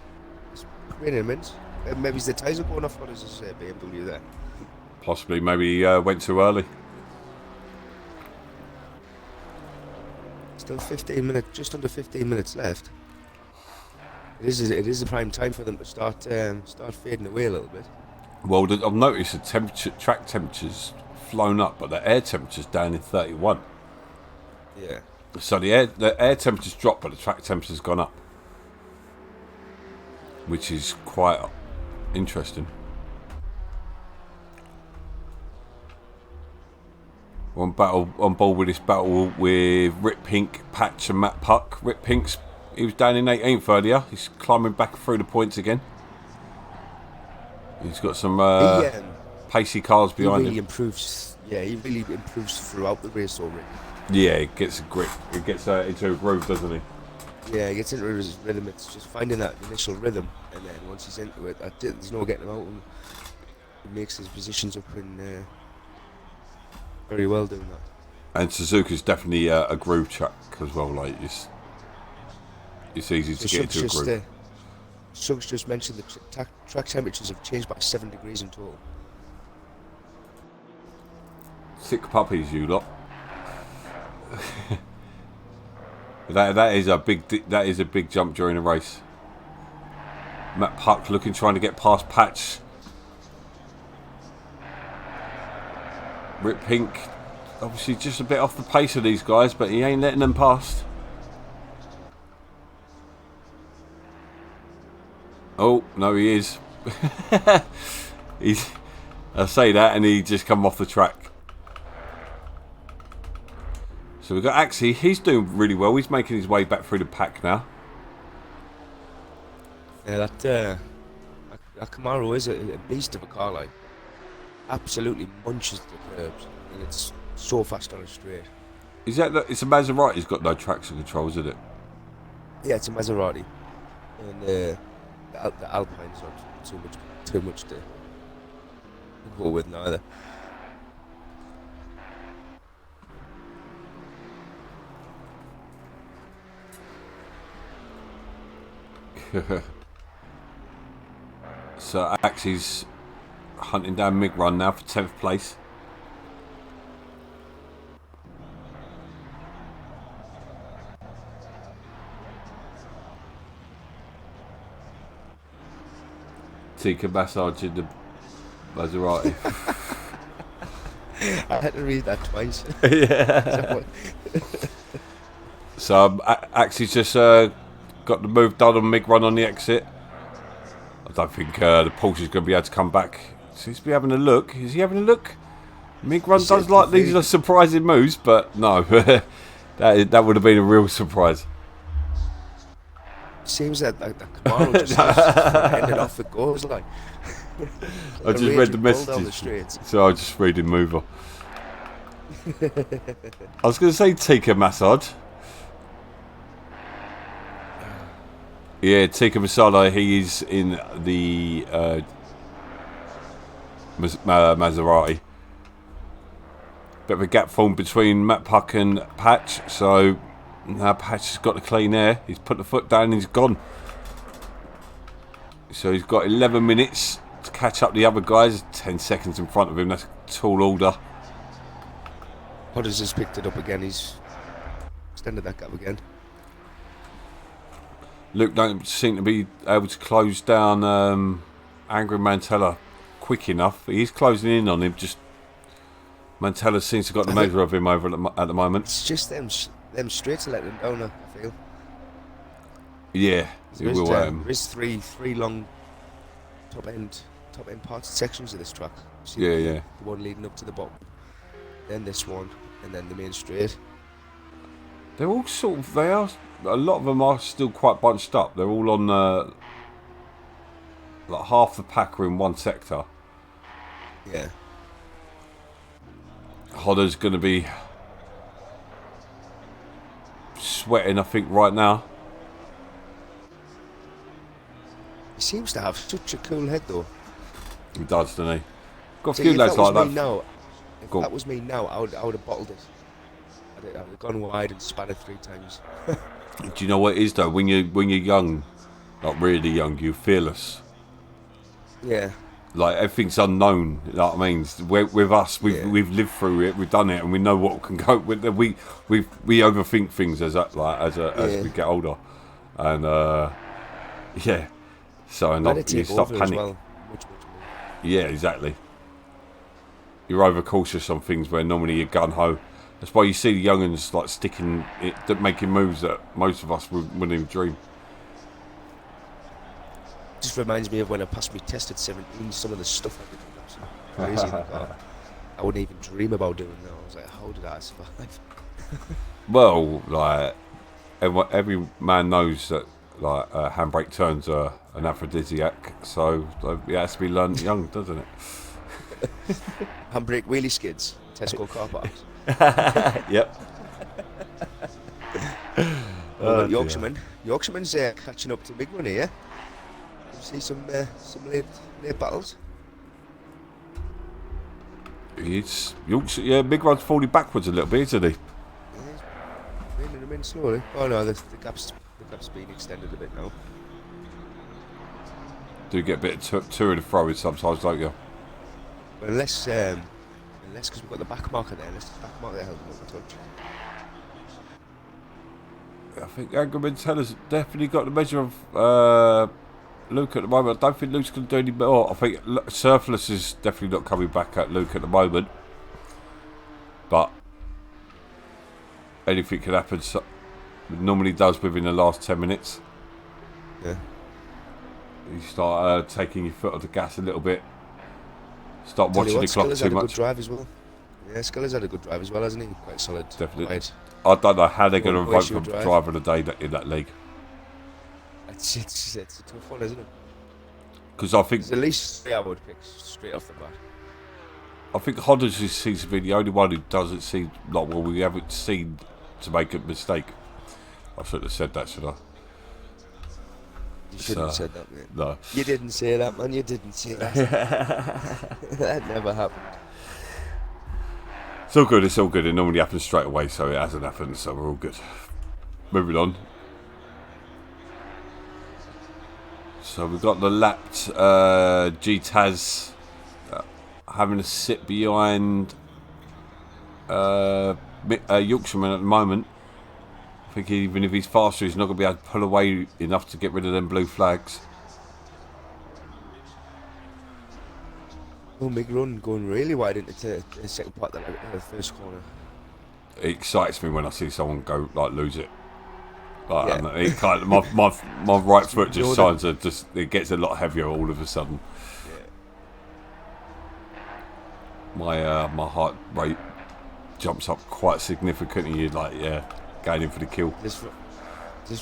It's raining a minute. Maybe the tyres are going off. What does this BMW there? Possibly, maybe he went too early. Still 15 minutes, just under 15 minutes left. It is a prime time for them to start fading away a little bit. Well, I've noticed the track temperature's flown up, but the air temperature's down in 31. Yeah. So the air temperature's dropped, but the track temperature's gone up, which is quite interesting. On board with this battle with Rip Pink, Patch and Matt Puck. Rip Pink's, he was down in 18th earlier. He's climbing back through the points again. He's got some pacey cars behind him. He really improves throughout the race already. Yeah, it gets a grip. It gets into a groove, doesn't he? Yeah, he gets into his rhythm. It's just finding that initial rhythm, and then once he's into it, there's no getting him out. And he makes his positions up in very well doing that. And Suzuka's definitely a groove track as well. Like it's easy to get into a groove. Suggs just mentioned that track temperatures have changed by 7 degrees in total. Thick puppies, you lot. that is a big jump during a race. Matt Puck trying to get past Patch. Rip Pink, obviously just a bit off the pace of these guys, but he ain't letting them past. Oh no, he is. I say that, and he just come off the track. So we've got Axie. He's doing really well. He's making his way back through the pack now. Yeah, that Camaro is a beast of a car line. Absolutely munches the curbs, and it's so fast on a straight. Is that it's a Maserati? He's got no traction control, isn't it? Yeah, it's a Maserati, and the Alpine's not too much to go with neither. So Axie's hunting down Mick Run now for 10th place. Tika massaging the Maserati. I had to read that twice. Yeah. So Axie's just got the move done on Mick Run on the exit. I don't think the Porsche is going to be able to come back. Seems to be having a look. Is he having a look? Mick Run does like these surprising moves, but no. that would have been a real surprise. Seems that the Camaro just ended off the goals like. I just read the messages, so I just read him move on. I was going to say Tika massage. Yeah, Tika Masala, he is in the Maserati. Bit of a gap formed between Matt Puck and Patch, so now Patch has got the clean air. He's put the foot down and he's gone. So he's got 11 minutes to catch up the other guys. 10 seconds in front of him, that's a tall order. Potters has picked it up again, he's extended that gap again. Luke don't seem to be able to close down Angry Mantella quick enough. He's closing in on him. Just Mantella seems to have got the measure of him over at the moment. It's just them straights are letting him down, I feel. Yeah, there is three long top end parts sections of this track. Yeah. The one leading up to the bottom, then this one, and then the main straight. They're all sort of, a lot of them are still quite bunched up. They're all on like half the pack are in one sector. Yeah. Hodder's going to be sweating, I think, right now. He seems to have such a cool head, though. He does, doesn't he? Got a few lads like that. If that was me now, I would have bottled it. I'd have gone wide and spat it 3 times. Do you know what it is though? When you're young, like really young, you're fearless. Yeah. Like everything's unknown. You know what I mean? With us, we've lived through it, we've done it, and we know what can go. We overthink things as we get older, and yeah. So you stop panic. Well. Much more. Yeah, exactly. You're overcautious on things where normally you're gun ho. That's why you see the young'uns like sticking it, making moves that most of us wouldn't even dream. Just reminds me of when I passed my test at 17. Some of the stuff I did was crazy in the car. I wouldn't even dream about doing that. I was like, how did I survive? Well, like every man knows that like handbrake turns are an aphrodisiac, so it has to be learned young, doesn't it? Handbrake wheelie skids, Tesco car parks. Yep. Well, look, Dear. Yorkshireman's catching up to Big One here. You see some late battles. Yeah, Big Run's falling backwards a little bit, isn't he? Yeah, he's reining them in slowly. Oh no, the gap's been extended a bit now. Do get a bit of to and fro sometimes, don't you? But unless because we've got the back marker there, unless the back marker held him up a touch. I think Angry Mentella's definitely got the measure of Luke at the moment. I don't think Luke's going to do any more. I think Surplus is definitely not coming back at Luke at the moment. But anything can happen. So, it normally does within the last 10 minutes. Yeah. You start taking your foot off the gas a little bit. Start watching the clock too much. Had a good drive as well. Yeah, Skiller's had a good drive as well, hasn't he? Quite solid. Definitely. Right. I don't know how they're going to vote for drive. driver of the day in that league. It's a tough one, isn't it? Because I think there's at least 3 I would pick straight off the bat. I think Honda seems to be the only one who doesn't seem like, well, we haven't seen to make a mistake. I should have said that, should I? You shouldn't have said that, mate. No. You didn't say that, man. You didn't say that. That never happened. It's all good. It's all good. It normally happens straight away, so it hasn't happened, so we're all good. Moving on. So we've got the lapped GTAS having a sit behind Yorkshireman at the moment. I think even if he's faster, he's not going to be able to pull away enough to get rid of them blue flags. Oh, big run going really wide into the second part of the first corner. It excites me when I see someone go lose it. Like, Yeah. and it kind of, my right foot just signs it gets a lot heavier all of a sudden. Yeah. My heart rate jumps up quite significantly. You're like, yeah, going in for the kill. This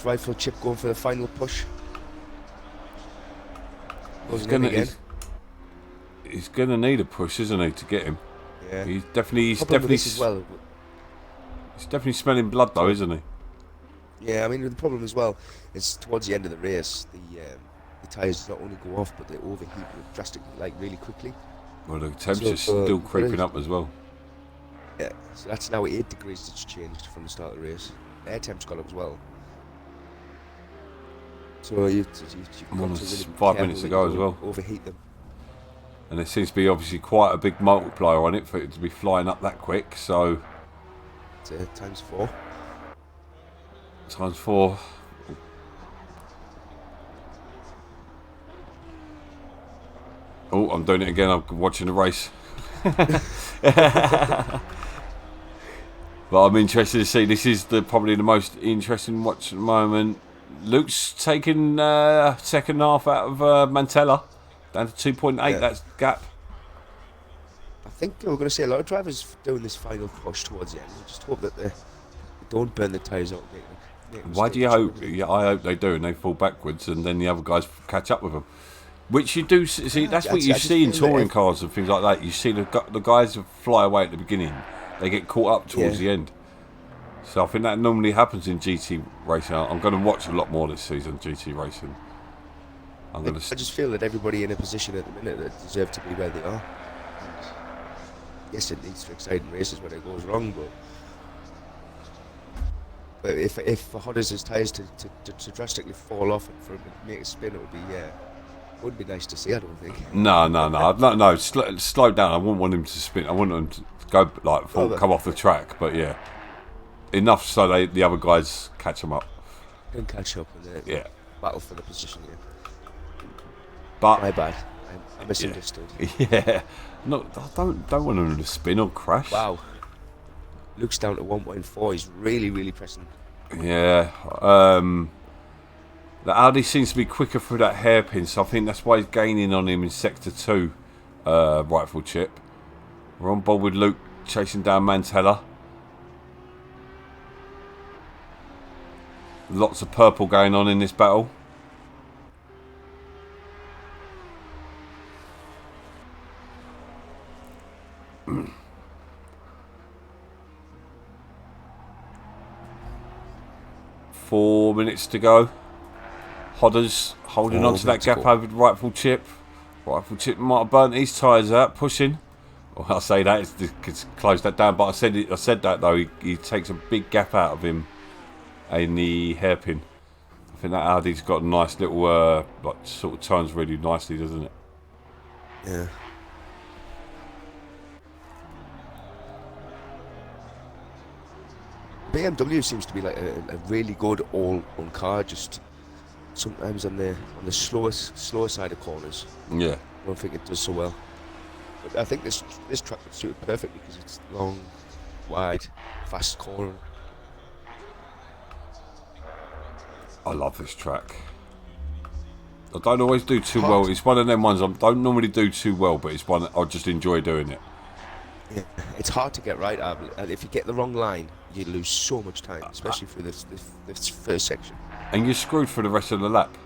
rifle chip going for the final push. He's gonna need a push, isn't he, to get him? Yeah. He's definitely as well. He's definitely smelling blood though, isn't he? Yeah, I mean the problem as well is towards the end of the race, the tyres not only go off but they overheat drastically, like really quickly. Well, the temperature's still creeping up as well. Yeah, so that's now 8 degrees that's changed from the start of the race. Air temp's gone up as well. So you've got to really be 5 minutes careful ago that as well. Overheat them. And there seems to be obviously quite a big multiplier on it for it to be flying up that quick. So It's times 4. Times 4. Oh, I'm doing it again. I'm watching the race. But I'm interested to see. This is probably the most interesting watch at the moment. Luke's taking second half out of Mantella. Down to 2.8, Yeah. that's gap. I think we're going to see a lot of drivers doing this final push towards the end. We just hope that they don't burn the tyres out. Why do you hope? Yeah, I hope they do and they fall backwards and then the other guys catch up with them. Which you do see, that's what you see in touring cars and things like that. You see the guys who fly away at the beginning, they get caught up towards the end. So I think that normally happens in GT racing. I'm going to watch a lot more this season, GT racing. I just feel that everybody in a position at the minute that deserve to be where they are. And yes, it leads to exciting races when it goes wrong, but if for Hodder's tyres to drastically fall off and for him to make a spin, it would be nice to see. I don't think. No. Slow down. I wouldn't want him to spin. I want him to go come off the track. But yeah, enough so the other guys catch him up. And catch up and battle for the position. Yeah. But my bad. I misunderstood. Yeah. No, I don't want him to spin or crash. Wow. Luke's down to 1.4. He's really pressing. Yeah. The Audi seems to be quicker through that hairpin, so I think that's why he's gaining on him in Sector 2 rifle chip. We're on board with Luke chasing down Mantella. Lots of purple going on in this battle. 4 minutes to go. Hodders holding on to that gap over Rightful Chip. Rightful Chip might have burnt his tyres out, pushing. Well, I say that it's closed that down, but I said that though he takes a big gap out of him in the hairpin. I think that Audi's got a nice little like sort of turns really nicely, doesn't it? Yeah. BMW seems to be like a really good all-round car. Just sometimes on the slower side of corners. Yeah. I don't think it does so well. But I think this track would suit it perfectly because it's long, wide, fast corner. I love this track. I don't always do too well. It's one of them ones I don't normally do too well, but it's one I just enjoy doing it. Yeah, it's hard to get right, and if you get the wrong line, you lose so much time, especially through this first section. And you're screwed for the rest of the lap.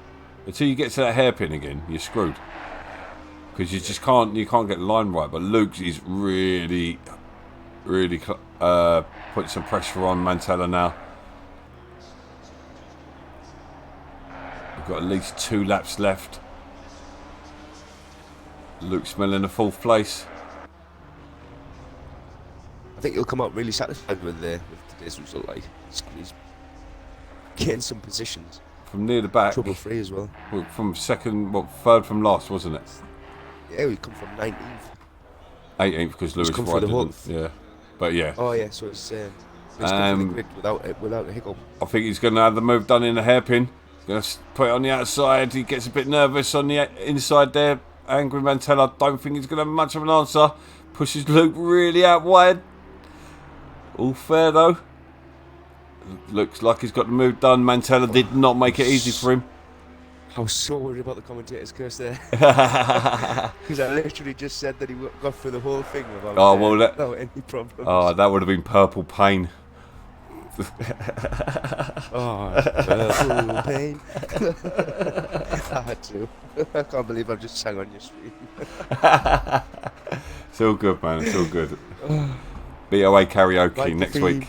Until you get to that hairpin again, you're screwed. Because you just can't get the line right. But Luke is really putting some pressure on Mantella now. We've got at least 2 laps left. Luke smelling the 4th place. I think he'll come out really satisfied with today's result. Like he's getting some positions from near the back, trouble free as well. From third from last, wasn't it? Yeah, we come from 19th. 18th because Lewis come for the whole. Yeah, but yeah. Oh yeah, so it's come for the grid without a hiccup. I think he's going to have the move done in the hairpin. He's going to put it on the outside. He gets a bit nervous on the inside there. Angry Mantella. I don't think he's going to have much of an answer. Pushes Luke really out wide. All fair though. Looks like he's got the move done. Mantella did not make it easy for him. I was so worried about the commentator's curse there. Because I literally just said that he got through the whole thing without any problems. Oh, that would have been purple pain. Purple pain. I had to. I can't believe I've just sang on your stream. It's all good, man. It's all good. BOA karaoke like next week.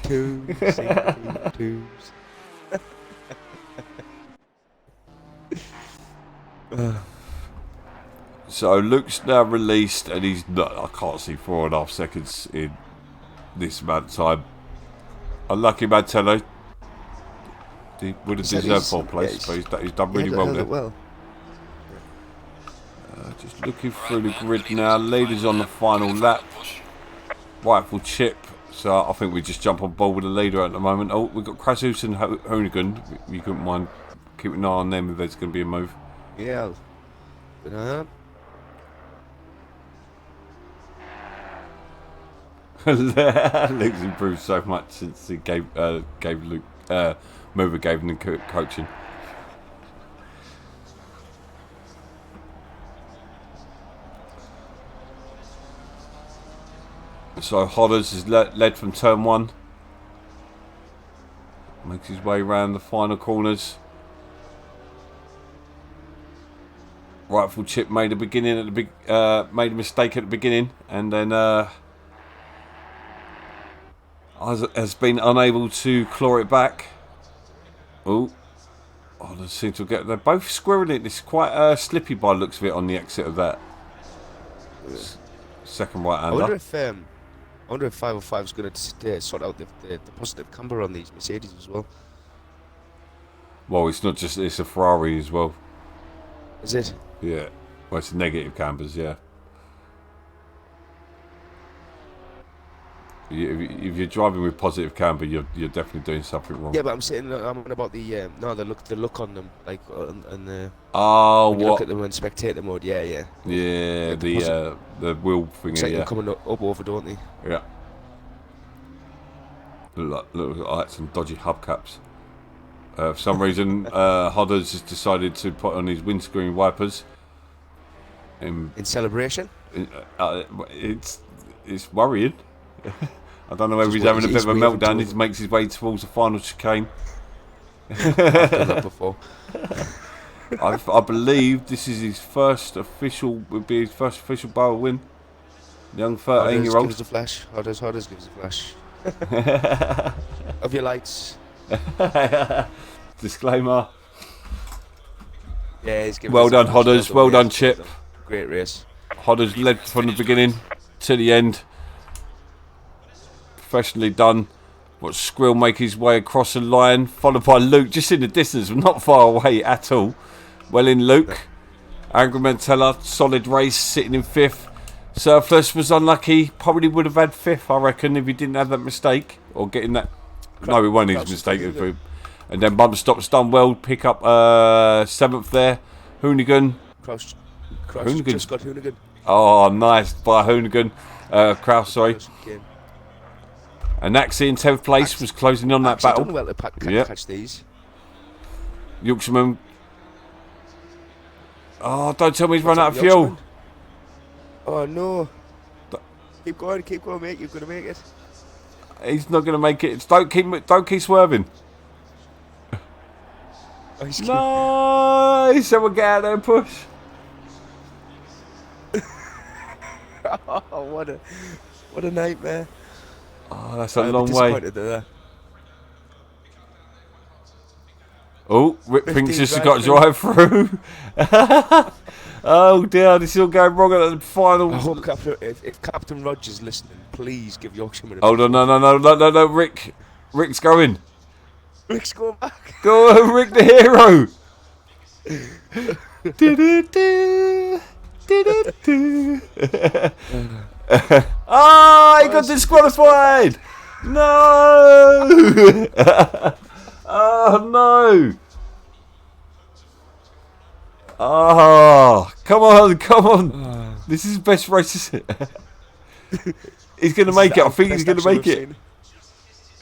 So Luke's now released, and he's not. I can't see 4.5 seconds in this amount of time. Unlucky Mantella. He would have deserved 4th place, but he's done really well there. Just looking through the grid now. Leaders on the final lap. Rightful Chip. So I think we just jump on board with the leader at the moment. Oh, we've got Krasus and Hoonigan. You couldn't mind keeping an eye on them if there's going to be a move. Yeah. Luke's improved so much since he gave Luke Mover gave him the coaching. So Hodders is led from turn 1. Makes his way around the final corners. Rightful Chip made a mistake at the beginning, and then has been unable to claw it back. They seem to get. They're both squirreling it. It's quite slippy by the looks of it on the exit of that second right-hander. I wonder if 505 is going to sort out the positive camber on these Mercedes as well. Well, it's not just, it's a Ferrari as well. Is it? Yeah. Well, it's negative cambers, yeah. If you're driving with positive camber, you're definitely doing something wrong. Yeah, but I'm on about the look on them, like and the. Oh, what? Look at them in spectator mode. Yeah. Yeah, the wheel thing. It's like yeah. they're coming up over, don't they? Yeah. Look like some dodgy hubcaps. For some reason, Hodders has decided to put on his windscreen wipers. In celebration. It's worrying. I don't know whether he's having a bit of a meltdown. He makes his way towards the final chicane. I've done that before. I believe this is his first official bar win. Young 13-year-old. Gives a flash. Hodders gives a flash. Of your lights. Disclaimer. Yeah, he's giving Well us a done, match. Hodders. Well done, mate. Chip. Great race. Hodders led from the beginning to the end. Professionally done. Watch Squill make his way across the line, followed by Luke, just in the distance, not far away at all. Well in, Luke. Angry Mantella, solid race, sitting in 5th. Surplus was unlucky. Probably would have had 5th, I reckon, if he didn't have that mistake. Or getting that... No, it wasn't his mistake. And then Bump Stop's done well. Pick up 7th there. Hoonigan. Kraus Hoonigan. just got Hoonigan. Oh, nice by Hoonigan. Kraus, sorry. And Axie in 10th place was closing on that battle. Done well to catch these. Yorkshireman. Oh, don't tell me he's run out of fuel. Oh no. Keep going, mate. You're going to make it. He's not going to make it. Don't keep swerving. Oh, no, someone get out there and push. Oh, what a nightmare. Oh, that's a long way. There. Oh, Rip Pink's just got to drive through. Oh dear, this is all going wrong at the final. I hope if Captain Rogers listening, please give Yorkshireman a... Hold on, no, Rick's going. Rick's going back. Go on, Rick the hero. Oh, he got disqualified. No. Oh no. Oh, come on. This is the best race. He's going to make it. I think he's going to make it.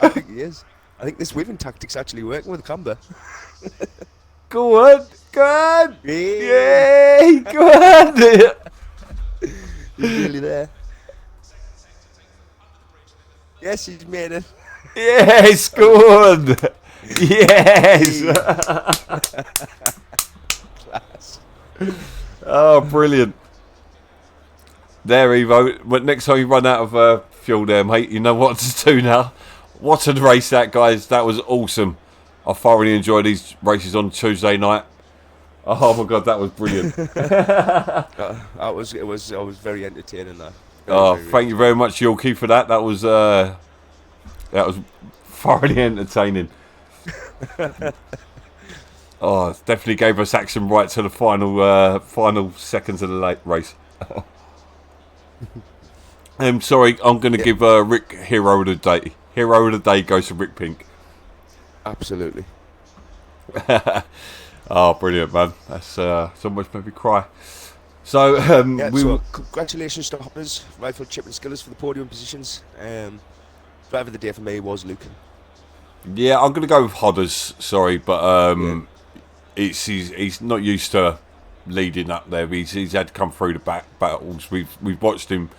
I think he is. I think this weaving tactic's actually working with Camber. Go on. Yay! Go on. He's really there. Yes, he's made it. Yes, go on. Yes. Class. Oh, brilliant. There, Evo. But next time you run out of fuel there, mate, you know what to do now. What a race that, guys. That was awesome. I thoroughly enjoyed these races on Tuesday night. Oh, my God, that was brilliant. It was very entertaining, that. Thank you very much, Yorkie, for that. That was thoroughly entertaining. Oh, it definitely gave us action right to the final seconds of the race. I'm sorry, I'm going to give Rick Hero of the Day. Hero of the Day goes to Rick Pink. Absolutely. Oh, brilliant, man. That's it's almost made me cry. So, so congratulations to Hoppers, Rifle, Chip and Skillers for the podium positions. Driver of the day for me was Luke. Yeah, I'm going to go with Hodders, sorry, but he's not used to leading up there. He's had to come through the back battles. We've watched him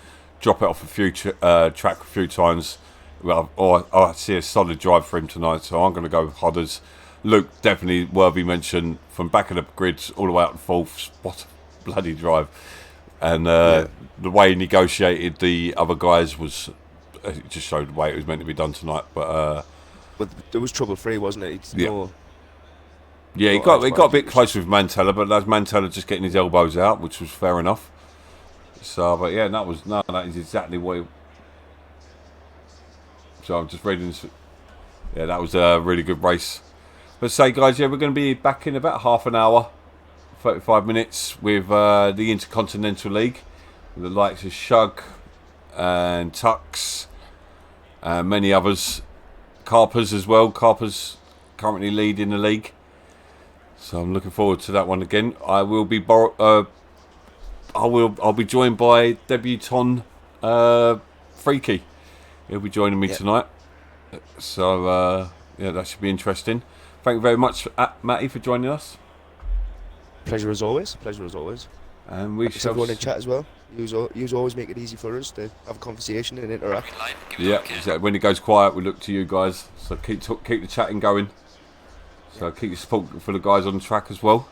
drop it off a few track a few times. Well, I see a solid drive for him tonight, so I'm going to go with Hodders. Luke, definitely worthy mention from back of the grids all the way up to 4th. Spot bloody drive. And the way he negotiated the other guys was... It just showed the way it was meant to be done tonight. But it was trouble-free, wasn't it? He got a bit close with Mantella, but that's Mantella just getting his elbows out, which was fair enough. So, but yeah, that is exactly what... So I'm just reading this. Yeah, that was a really good race. But say, guys, we're going to be back in about half an hour, 35 minutes with the Intercontinental League, with the likes of Shug and Tux and many others. Carpers as well. Carpers currently leading the league, so I'm looking forward to that one again. I will be I'll be joined by debutant Freaky. He'll be joining me tonight, so that should be interesting. Thank you very much, Matty, for joining us. Pleasure as always. And we shall everyone in chat as well. You always make it easy for us to have a conversation and interact. Yeah, exactly. When it goes quiet, we look to you guys. So keep the chatting going. So keep your support for the guys on the track as well.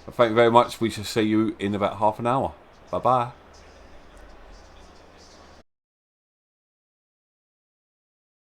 But thank you very much. We shall see you in about half an hour. Bye bye.